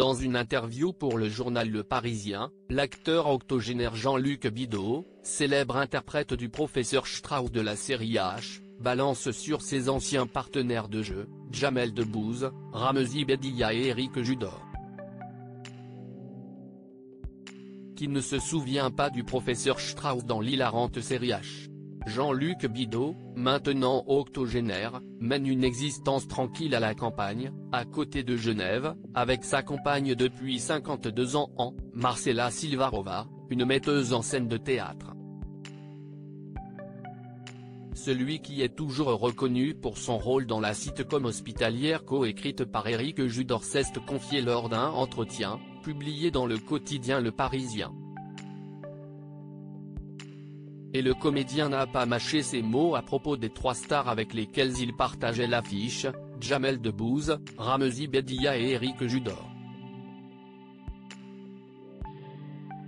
Dans une interview pour le journal Le Parisien, l'acteur octogénaire Jean-Luc Bidault, célèbre interprète du professeur Strauss de la série H, balance sur ses anciens partenaires de jeu, Jamel Debbouze, Ramzy Bedia et Éric Judor. Qui ne se souvient pas du professeur Strauss dans l'hilarante série H? Jean-Luc Bidault, maintenant octogénaire, mène une existence tranquille à la campagne, à côté de Genève, avec sa compagne depuis 52 ans, Marcela Silvarova, une metteuse en scène de théâtre. Celui qui est toujours reconnu pour son rôle dans la sitcom hospitalière coécrite par Éric Judor s'est confié lors d'un entretien, publié dans le quotidien Le Parisien. Et le comédien n'a pas mâché ses mots à propos des 3 stars avec lesquelles il partageait l'affiche, Jamel Debbouze, Ramzy Bedia et Éric Judor.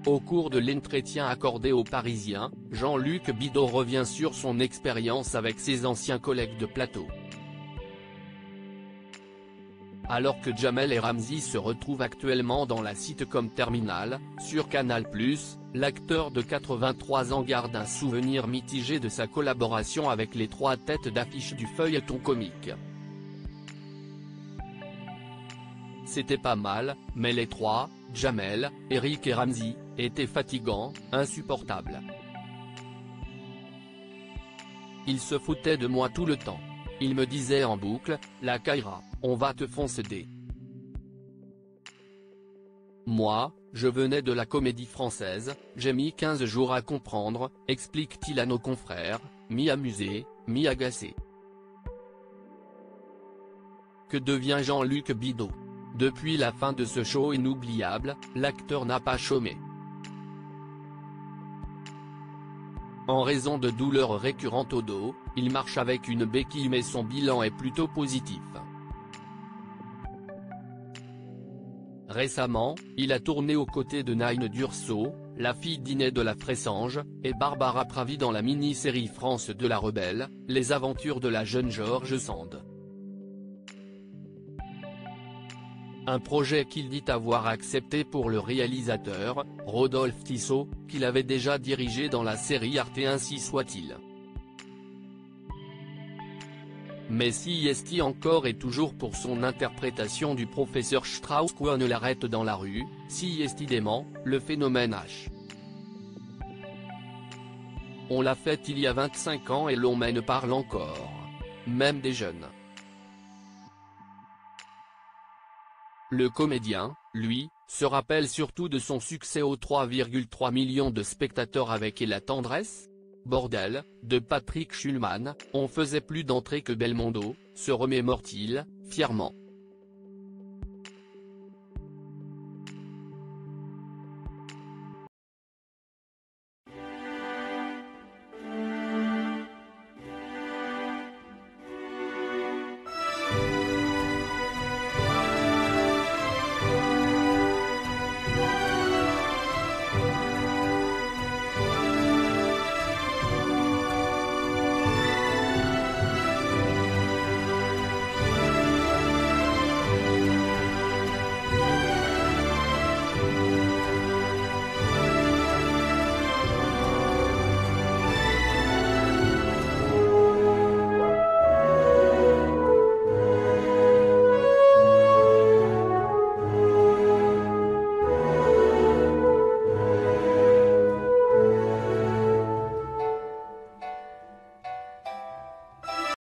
Au cours de l'entretien accordé aux Parisiens, Jean-Luc Bidault revient sur son expérience avec ses anciens collègues de plateau. Alors que Jamel et Ramzy se retrouvent actuellement dans la sitcom Terminal, sur Canal+, l'acteur de 83 ans garde un souvenir mitigé de sa collaboration avec les 3 têtes d'affiche du feuilleton comique. C'était pas mal, mais les 3, Jamel, Éric et Ramzy, étaient fatigants, insupportables. Ils se foutaient de moi tout le temps. Ils me disaient en boucle, la Kaira, on va te foncer. Moi, je venais de la comédie française, j'ai mis 15 jours à comprendre, explique-t-il à nos confrères, mi-amusé, mi-agacé. Que devient Jean-Luc Bidault? Depuis la fin de ce show inoubliable, l'acteur n'a pas chômé. En raison de douleurs récurrentes au dos, il marche avec une béquille mais son bilan est plutôt positif. Récemment, il a tourné aux côtés de Naïn Durso, la fille d'Iné de la Fressange, et Barbara Pravi dans la mini-série France de la Rebelle, les aventures de la jeune George Sand. Un projet qu'il dit avoir accepté pour le réalisateur, Rodolphe Tissot, qu'il avait déjà dirigé dans la série Arte Ainsi soit-il. Mais si est encore et toujours pour son interprétation du professeur Strauss qu'on ne l'arrête dans la rue, si est dément, le phénomène H. On l'a fait il y a 25 ans et l'on m'en parle encore. Même des jeunes. Le comédien, lui, se rappelle surtout de son succès aux 3,3 millions de spectateurs avec Et la tendresse ? Bordel, de Patrick Schulman, on faisait plus d'entrées que Belmondo, se remémore-t-il, fièrement.